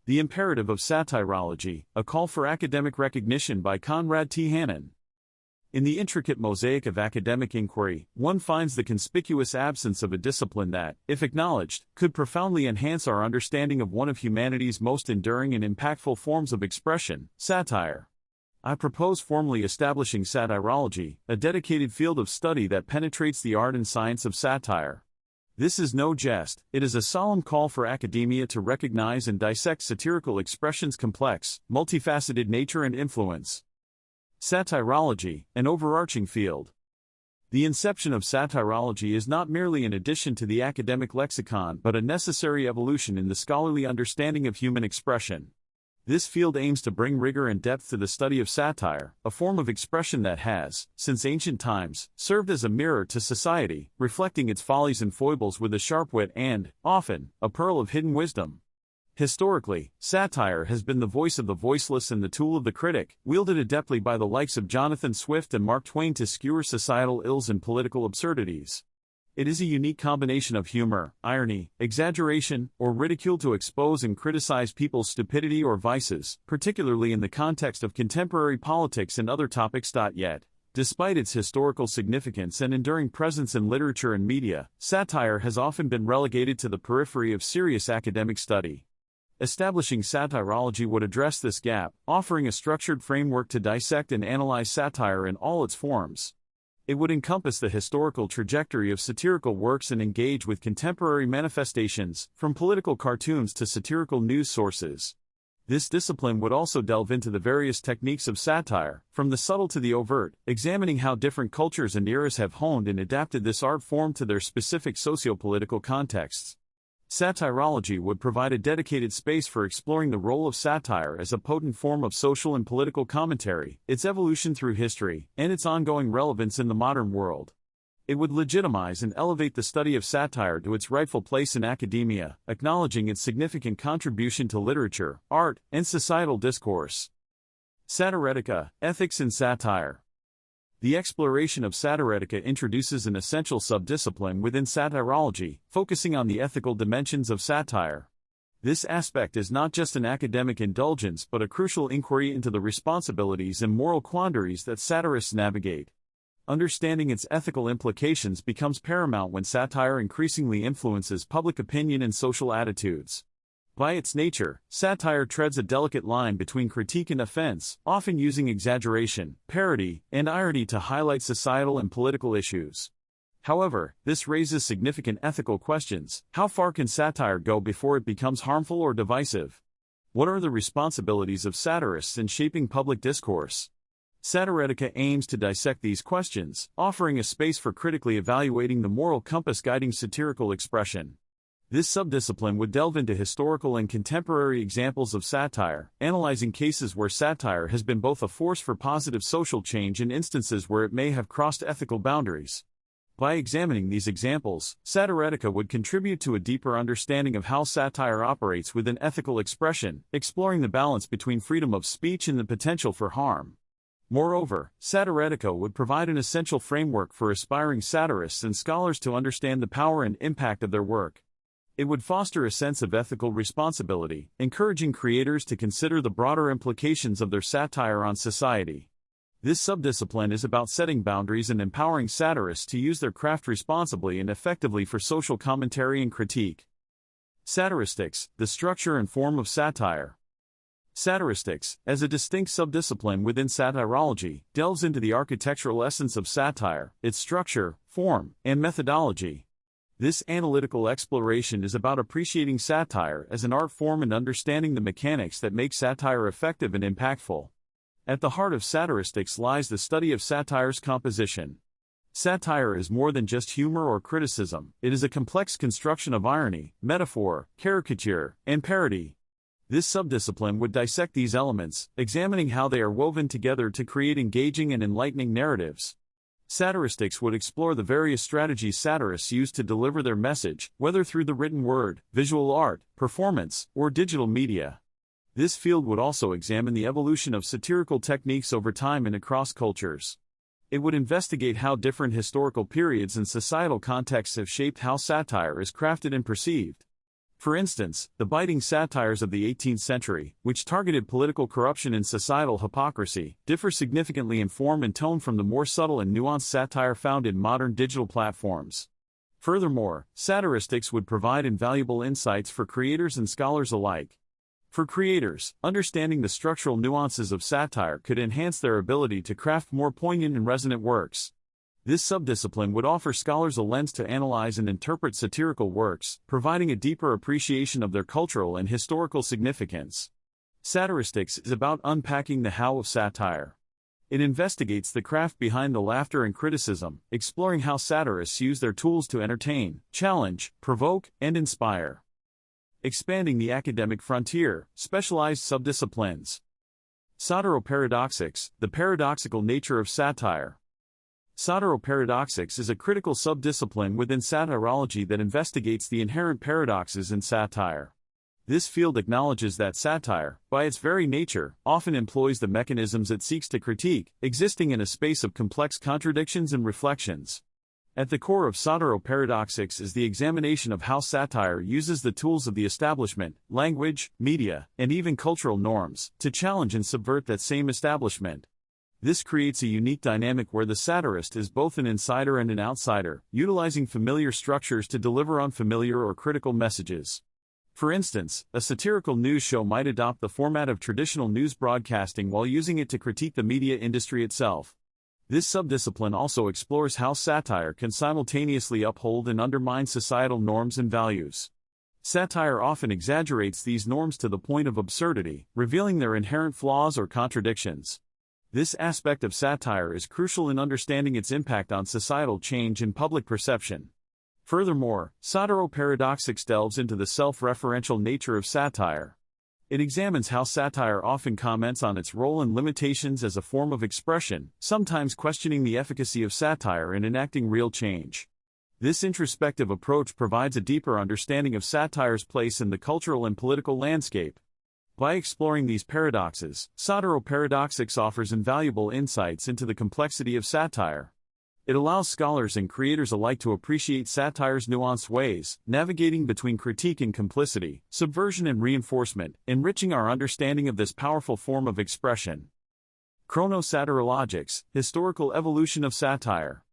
The Imperative of Satirology, a call for academic recognition by Conrad T. Hannon. In the intricate mosaic of academic inquiry, one finds the conspicuous absence of a discipline that, if acknowledged, could profoundly enhance our understanding of one of humanity's most enduring and impactful forms of expression, satire. I propose formally establishing satirology, a dedicated field of study that penetrates the art and science of satire. This is no jest, it is a solemn call for academia to recognize and dissect satirical expression's complex, multifaceted nature and influence. Satirology, an overarching field. The inception of satirology is not merely an addition to the academic lexicon but a necessary evolution in the scholarly understanding of human expression. This field aims to bring rigor and depth to the study of satire, a form of expression that has, since ancient times, served as a mirror to society, reflecting its follies and foibles with a sharp wit and, often, a pearl of hidden wisdom. Historically, satire has been the voice of the voiceless and the tool of the critic, wielded adeptly by the likes of Jonathan Swift and Mark Twain to skewer societal ills and political absurdities. It is a unique combination of humor, irony, exaggeration, or ridicule to expose and criticize people's stupidity or vices, particularly in the context of contemporary politics and other topics. Yet, despite its historical significance and enduring presence in literature and media, satire has often been relegated to the periphery of serious academic study. Establishing satirology would address this gap, offering a structured framework to dissect and analyze satire in all its forms. It would encompass the historical trajectory of satirical works and engage with contemporary manifestations, from political cartoons to satirical news sources. This discipline would also delve into the various techniques of satire, from the subtle to the overt, examining how different cultures and eras have honed and adapted this art form to their specific socio-political contexts. Satirology would provide a dedicated space for exploring the role of satire as a potent form of social and political commentary, its evolution through history, and its ongoing relevance in the modern world. It would legitimize and elevate the study of satire to its rightful place in academia, acknowledging its significant contribution to literature, art, and societal discourse. Satiretica, Ethics in Satire. The exploration of Satiretica introduces an essential subdiscipline within satirology, focusing on the ethical dimensions of satire. This aspect is not just an academic indulgence but a crucial inquiry into the responsibilities and moral quandaries that satirists navigate. Understanding its ethical implications becomes paramount when satire increasingly influences public opinion and social attitudes. By its nature, satire treads a delicate line between critique and offense, often using exaggeration, parody, and irony to highlight societal and political issues. However, this raises significant ethical questions. How far can satire go before it becomes harmful or divisive? What are the responsibilities of satirists in shaping public discourse? Satiretica aims to dissect these questions, offering a space for critically evaluating the moral compass guiding satirical expression. This subdiscipline would delve into historical and contemporary examples of satire, analyzing cases where satire has been both a force for positive social change and instances where it may have crossed ethical boundaries. By examining these examples, Satiretica would contribute to a deeper understanding of how satire operates within ethical expression, exploring the balance between freedom of speech and the potential for harm. Moreover, Satiretica would provide an essential framework for aspiring satirists and scholars to understand the power and impact of their work. It would foster a sense of ethical responsibility, encouraging creators to consider the broader implications of their satire on society. This subdiscipline is about setting boundaries and empowering satirists to use their craft responsibly and effectively for social commentary and critique. Satiristics, the structure and form of satire. Satiristics, as a distinct subdiscipline within satirology, delves into the architectural essence of satire, its structure, form, and methodology. This analytical exploration is about appreciating satire as an art form and understanding the mechanics that make satire effective and impactful. At the heart of satiristics lies the study of satire's composition. Satire is more than just humor or criticism, it is a complex construction of irony, metaphor, caricature, and parody. This subdiscipline would dissect these elements, examining how they are woven together to create engaging and enlightening narratives. Satiristics would explore the various strategies satirists use to deliver their message, whether through the written word, visual art, performance, or digital media. This field would also examine the evolution of satirical techniques over time and across cultures. It would investigate how different historical periods and societal contexts have shaped how satire is crafted and perceived. For instance, the biting satires of the 18th century, which targeted political corruption and societal hypocrisy, differ significantly in form and tone from the more subtle and nuanced satire found in modern digital platforms. Furthermore, satiristics would provide invaluable insights for creators and scholars alike. For creators, understanding the structural nuances of satire could enhance their ability to craft more poignant and resonant works. This subdiscipline would offer scholars a lens to analyze and interpret satirical works, providing a deeper appreciation of their cultural and historical significance. Satiristics is about unpacking the how of satire. It investigates the craft behind the laughter and criticism, exploring how satirists use their tools to entertain, challenge, provoke, and inspire. Expanding the academic frontier, specialized subdisciplines. Satiroparadoxics, the paradoxical nature of satire. Satiroparadoxics is a critical subdiscipline within satirology that investigates the inherent paradoxes in satire. This field acknowledges that satire, by its very nature, often employs the mechanisms it seeks to critique, existing in a space of complex contradictions and reflections. At the core of satiroparadoxics is the examination of how satire uses the tools of the establishment, language, media, and even cultural norms, to challenge and subvert that same establishment. This creates a unique dynamic where the satirist is both an insider and an outsider, utilizing familiar structures to deliver unfamiliar or critical messages. For instance, a satirical news show might adopt the format of traditional news broadcasting while using it to critique the media industry itself. This subdiscipline also explores how satire can simultaneously uphold and undermine societal norms and values. Satire often exaggerates these norms to the point of absurdity, revealing their inherent flaws or contradictions. This aspect of satire is crucial in understanding its impact on societal change and public perception. Furthermore, satiroparadoxics delves into the self-referential nature of satire. It examines how satire often comments on its role and limitations as a form of expression, sometimes questioning the efficacy of satire in enacting real change. This introspective approach provides a deeper understanding of satire's place in the cultural and political landscape. By exploring these paradoxes, satiroparadoxics offers invaluable insights into the complexity of satire. It allows scholars and creators alike to appreciate satire's nuanced ways, navigating between critique and complicity, subversion and reinforcement, enriching our understanding of this powerful form of expression. Chronosatirologics, historical evolution of satire.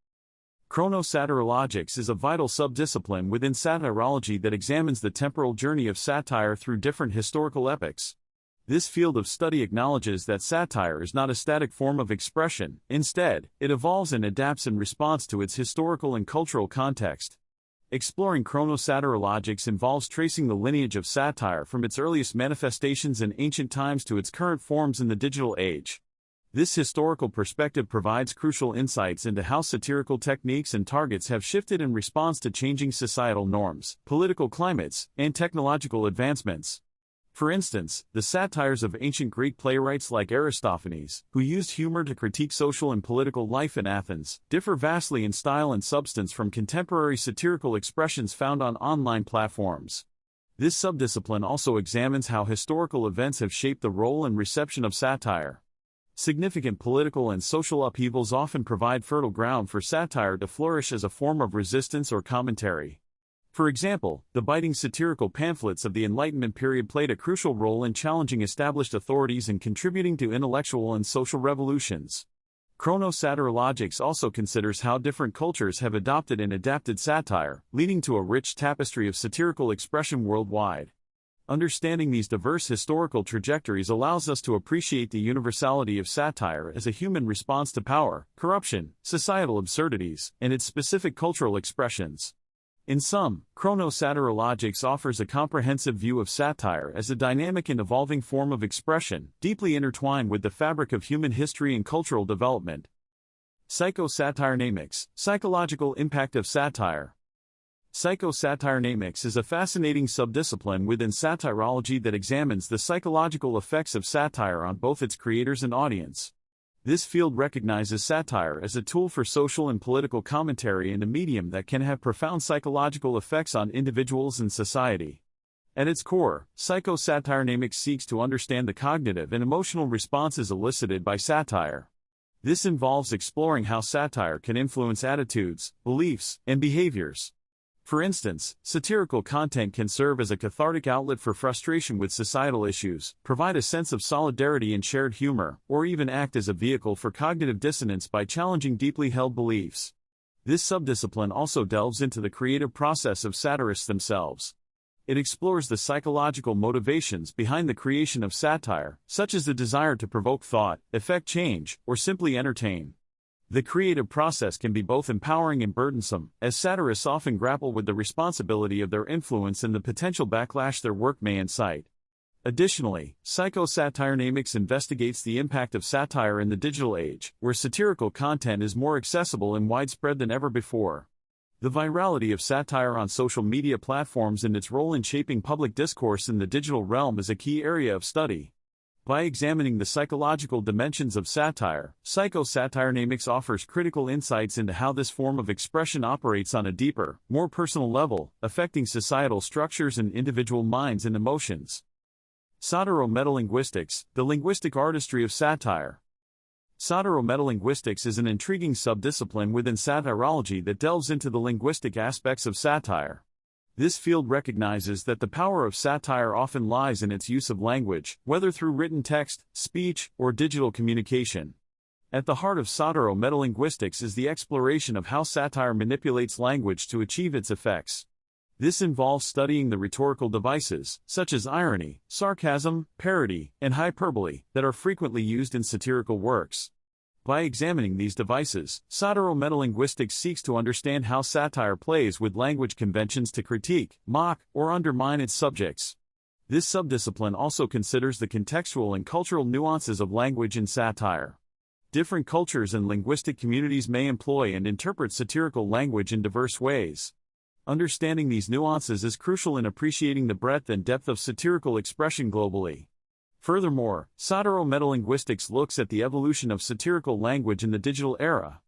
Chronosatirologics is a vital subdiscipline within satirology that examines the temporal journey of satire through different historical epochs. This field of study acknowledges that satire is not a static form of expression; instead, it evolves and adapts in response to its historical and cultural context. Exploring chronosatirologics involves tracing the lineage of satire from its earliest manifestations in ancient times to its current forms in the digital age. This historical perspective provides crucial insights into how satirical techniques and targets have shifted in response to changing societal norms, political climates, and technological advancements. For instance, the satires of ancient Greek playwrights like Aristophanes, who used humor to critique social and political life in Athens, differ vastly in style and substance from contemporary satirical expressions found on online platforms. This subdiscipline also examines how historical events have shaped the role and reception of satire. Significant political and social upheavals often provide fertile ground for satire to flourish as a form of resistance or commentary. For example, the biting satirical pamphlets of the Enlightenment period played a crucial role in challenging established authorities and contributing to intellectual and social revolutions. Chronosatirologics also considers how different cultures have adopted and adapted satire, leading to a rich tapestry of satirical expression worldwide. Understanding these diverse historical trajectories allows us to appreciate the universality of satire as a human response to power, corruption, societal absurdities, and its specific cultural expressions. In sum, chronosatirologics offers a comprehensive view of satire as a dynamic and evolving form of expression, deeply intertwined with the fabric of human history and cultural development. Psychosatirenamics, psychological impact of satire. Psychosatirenamics is a fascinating subdiscipline within satirology that examines the psychological effects of satire on both its creators and audience. This field recognizes satire as a tool for social and political commentary and a medium that can have profound psychological effects on individuals and society. At its core, psychosatirenamics seeks to understand the cognitive and emotional responses elicited by satire. This involves exploring how satire can influence attitudes, beliefs, and behaviors. For instance, satirical content can serve as a cathartic outlet for frustration with societal issues, provide a sense of solidarity and shared humor, or even act as a vehicle for cognitive dissonance by challenging deeply held beliefs. This subdiscipline also delves into the creative process of satirists themselves. It explores the psychological motivations behind the creation of satire, such as the desire to provoke thought, effect change, or simply entertain. The creative process can be both empowering and burdensome, as satirists often grapple with the responsibility of their influence and the potential backlash their work may incite. Additionally, Psycho-Satiremics investigates the impact of satire in the digital age, where satirical content is more accessible and widespread than ever before. The virality of satire on social media platforms and its role in shaping public discourse in the digital realm is a key area of study. By examining the psychological dimensions of satire, Psycho-Satiremics offers critical insights into how this form of expression operates on a deeper, more personal level, affecting societal structures and individual minds and emotions. Satiro-metalinguistics, the linguistic artistry of satire. Satiro-metalinguistics is an intriguing subdiscipline within satirology that delves into the linguistic aspects of satire. This field recognizes that the power of satire often lies in its use of language, whether through written text, speech, or digital communication. At the heart of satiro-metalinguistics is the exploration of how satire manipulates language to achieve its effects. This involves studying the rhetorical devices, such as irony, sarcasm, parody, and hyperbole, that are frequently used in satirical works. By examining these devices, satiro-metalinguistics seeks to understand how satire plays with language conventions to critique, mock, or undermine its subjects. This subdiscipline also considers the contextual and cultural nuances of language in satire. Different cultures and linguistic communities may employ and interpret satirical language in diverse ways. Understanding these nuances is crucial in appreciating the breadth and depth of satirical expression globally. Furthermore, satiro-metalinguistics looks at the evolution of satirical language in the digital era.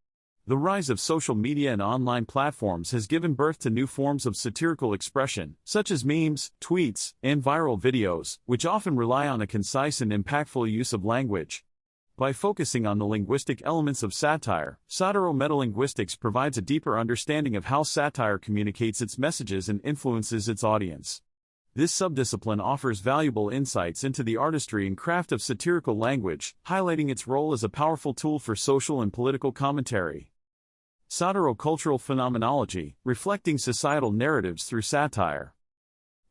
The rise of social media and online platforms has given birth to new forms of satirical expression, such as memes, tweets, and viral videos, which often rely on a concise and impactful use of language. By focusing on the linguistic elements of satire, satiro-metalinguistics provides a deeper understanding of how satire communicates its messages and influences its audience. This subdiscipline offers valuable insights into the artistry and craft of satirical language, highlighting its role as a powerful tool for social and political commentary. Satiro-cultural phenomenology, reflecting societal narratives through satire.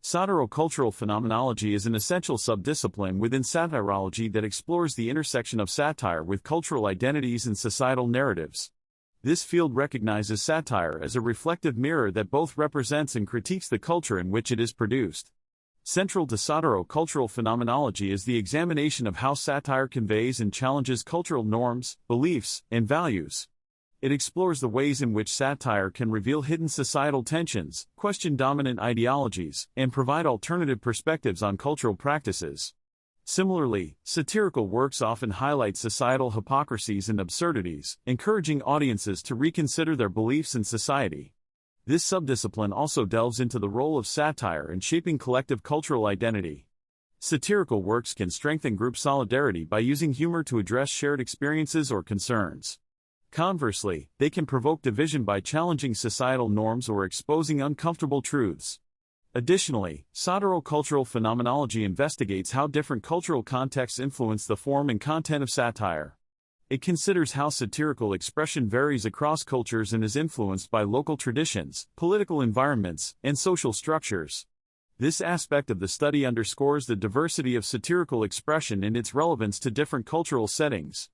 Satiro-cultural phenomenology is an essential subdiscipline within satirology that explores the intersection of satire with cultural identities and societal narratives. This field recognizes satire as a reflective mirror that both represents and critiques the culture in which it is produced. Central to satiro-cultural phenomenology is the examination of how satire conveys and challenges cultural norms, beliefs, and values. It explores the ways in which satire can reveal hidden societal tensions, question dominant ideologies, and provide alternative perspectives on cultural practices. Similarly, satirical works often highlight societal hypocrisies and absurdities, encouraging audiences to reconsider their beliefs in society. This subdiscipline also delves into the role of satire in shaping collective cultural identity. Satirical works can strengthen group solidarity by using humor to address shared experiences or concerns. Conversely, they can provoke division by challenging societal norms or exposing uncomfortable truths. Additionally, satiro-cultural phenomenology investigates how different cultural contexts influence the form and content of satire. It considers how satirical expression varies across cultures and is influenced by local traditions, political environments, and social structures. This aspect of the study underscores the diversity of satirical expression and its relevance to different cultural settings.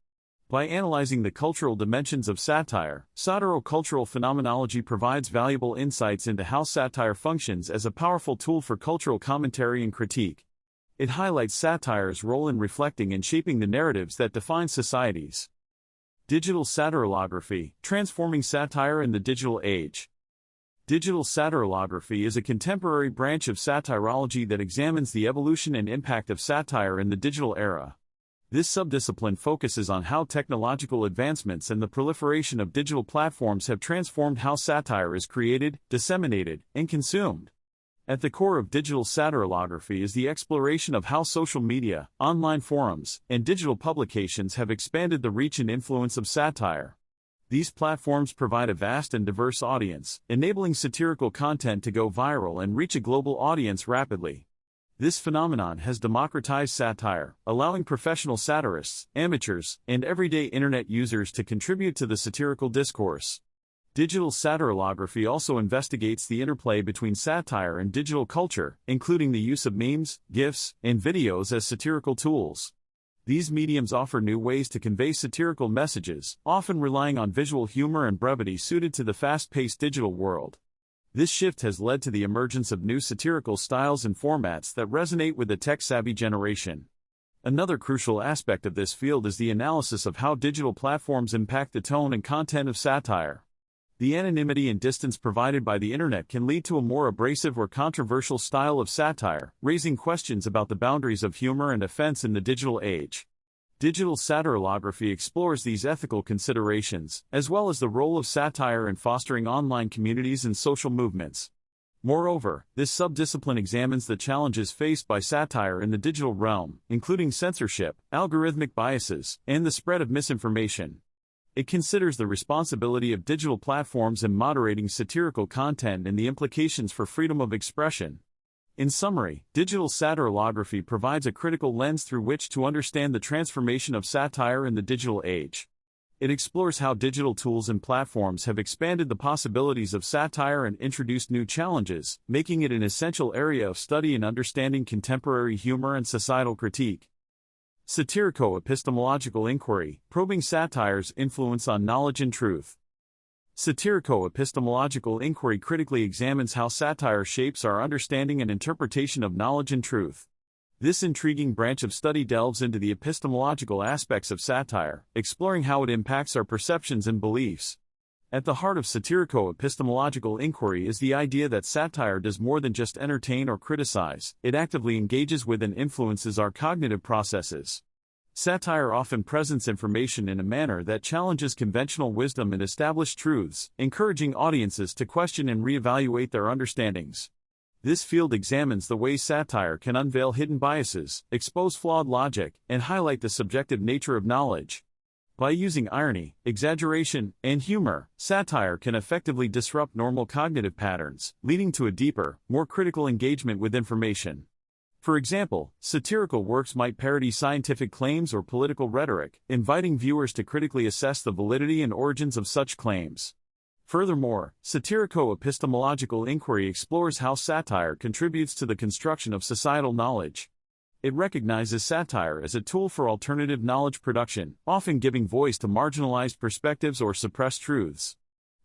By analyzing the cultural dimensions of satire, satiro-cultural phenomenology provides valuable insights into how satire functions as a powerful tool for cultural commentary and critique. It highlights satire's role in reflecting and shaping the narratives that define societies. Digital satirolography, transforming satire in the digital age. Digital satirolography is a contemporary branch of satirology that examines the evolution and impact of satire in the digital era. This subdiscipline focuses on how technological advancements and the proliferation of digital platforms have transformed how satire is created, disseminated, and consumed. At the core of digital satirolography is the exploration of how social media, online forums, and digital publications have expanded the reach and influence of satire. These platforms provide a vast and diverse audience, enabling satirical content to go viral and reach a global audience rapidly. This phenomenon has democratized satire, allowing professional satirists, amateurs, and everyday internet users to contribute to the satirical discourse. Digital satirologaphy also investigates the interplay between satire and digital culture, including the use of memes, GIFs, and videos as satirical tools. These mediums offer new ways to convey satirical messages, often relying on visual humor and brevity suited to the fast-paced digital world. This shift has led to the emergence of new satirical styles and formats that resonate with the tech-savvy generation. Another crucial aspect of this field is the analysis of how digital platforms impact the tone and content of satire. The anonymity and distance provided by the internet can lead to a more abrasive or controversial style of satire, raising questions about the boundaries of humor and offense in the digital age. Digital satirologaphy explores these ethical considerations, as well as the role of satire in fostering online communities and social movements. Moreover, this subdiscipline examines the challenges faced by satire in the digital realm, including censorship, algorithmic biases, and the spread of misinformation. It considers the responsibility of digital platforms in moderating satirical content and the implications for freedom of expression. In summary, digital satirologaphy provides a critical lens through which to understand the transformation of satire in the digital age. It explores how digital tools and platforms have expanded the possibilities of satire and introduced new challenges, making it an essential area of study in understanding contemporary humor and societal critique. Satirico-epistemological inquiry, probing satire's influence on knowledge and truth. Satirico-epistemological inquiry critically examines how satire shapes our understanding and interpretation of knowledge and truth. This intriguing branch of study delves into the epistemological aspects of satire, exploring how it impacts our perceptions and beliefs. At the heart of satirico-epistemological inquiry is the idea that satire does more than just entertain or criticize, it actively engages with and influences our cognitive processes. Satire often presents information in a manner that challenges conventional wisdom and established truths, encouraging audiences to question and reevaluate their understandings. This field examines the way satire can unveil hidden biases, expose flawed logic, and highlight the subjective nature of knowledge. By using irony, exaggeration, and humor, satire can effectively disrupt normal cognitive patterns, leading to a deeper, more critical engagement with information. For example, satirical works might parody scientific claims or political rhetoric, inviting viewers to critically assess the validity and origins of such claims. Furthermore, satirico-epistemological inquiry explores how satire contributes to the construction of societal knowledge. It recognizes satire as a tool for alternative knowledge production, often giving voice to marginalized perspectives or suppressed truths.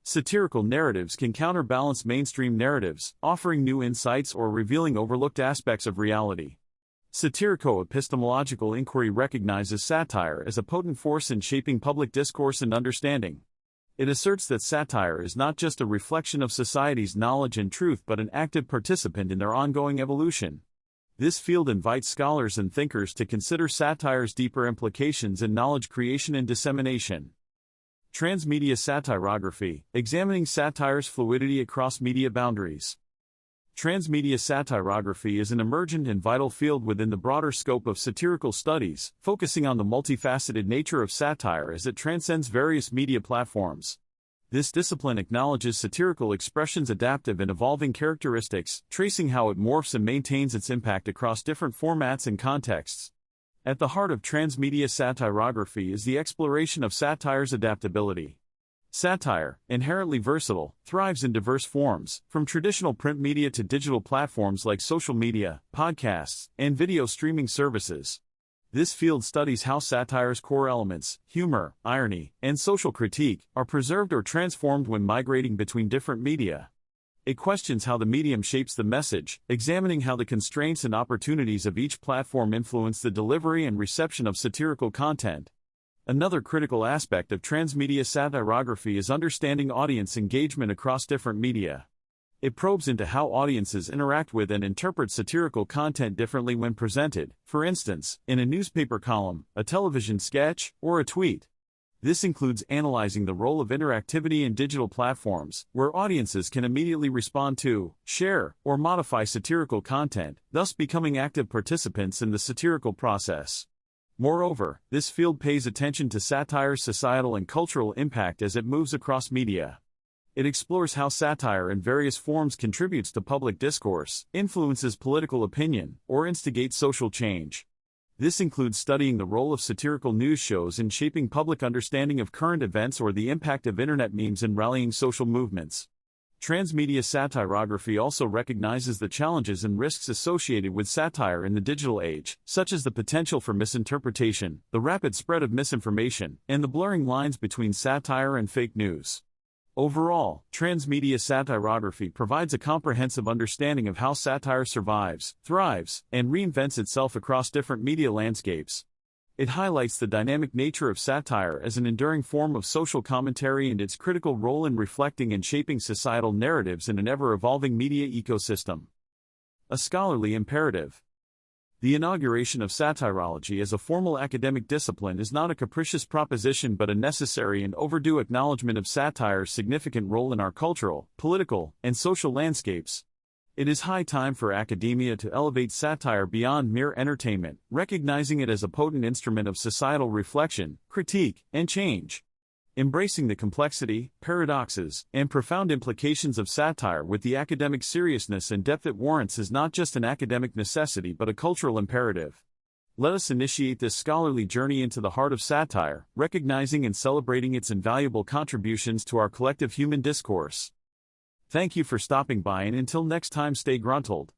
Satirical narratives can counterbalance mainstream narratives, offering new insights or revealing overlooked aspects of reality. Satirico-epistemological inquiry recognizes satire as a potent force in shaping public discourse and understanding. It asserts that satire is not just a reflection of society's knowledge and truth but an active participant in their ongoing evolution. This field invites scholars and thinkers to consider satire's deeper implications in knowledge creation and dissemination. Transmedia satirography, examining satire's fluidity across media boundaries. Transmedia satirography is an emergent and vital field within the broader scope of satirical studies, focusing on the multifaceted nature of satire as it transcends various media platforms. This discipline acknowledges satirical expression's adaptive and evolving characteristics, tracing how it morphs and maintains its impact across different formats and contexts. At the heart of transmedia satirography is the exploration of satire's adaptability. Satire, inherently versatile, thrives in diverse forms, from traditional print media to digital platforms like social media, podcasts, and video streaming services. This field studies how satire's core elements, humor, irony, and social critique, are preserved or transformed when migrating between different media. It questions how the medium shapes the message, examining how the constraints and opportunities of each platform influence the delivery and reception of satirical content. Another critical aspect of transmedia satirography is understanding audience engagement across different media. It probes into how audiences interact with and interpret satirical content differently when presented, for instance, in a newspaper column, a television sketch, or a tweet. This includes analyzing the role of interactivity in digital platforms, where audiences can immediately respond to, share, or modify satirical content, thus becoming active participants in the satirical process. Moreover, this field pays attention to satire's societal and cultural impact as it moves across media. It explores how satire in various forms contributes to public discourse, influences political opinion, or instigates social change. This includes studying the role of satirical news shows in shaping public understanding of current events or the impact of internet memes in rallying social movements. Transmedia satirography also recognizes the challenges and risks associated with satire in the digital age, such as the potential for misinterpretation, the rapid spread of misinformation, and the blurring lines between satire and fake news. Overall, transmedia satirography provides a comprehensive understanding of how satire survives, thrives, and reinvents itself across different media landscapes. It highlights the dynamic nature of satire as an enduring form of social commentary and its critical role in reflecting and shaping societal narratives in an ever-evolving media ecosystem. A scholarly imperative. The inauguration of Satirology as a formal academic discipline is not a capricious proposition but a necessary and overdue acknowledgement of satire's significant role in our cultural, political, and social landscapes. It is high time for academia to elevate satire beyond mere entertainment, recognizing it as a potent instrument of societal reflection, critique, and change. Embracing the complexity, paradoxes, and profound implications of satire with the academic seriousness and depth it warrants is not just an academic necessity but a cultural imperative. Let us initiate this scholarly journey into the heart of satire, recognizing and celebrating its invaluable contributions to our collective human discourse. Thank you for stopping by, and until next time, stay gruntled.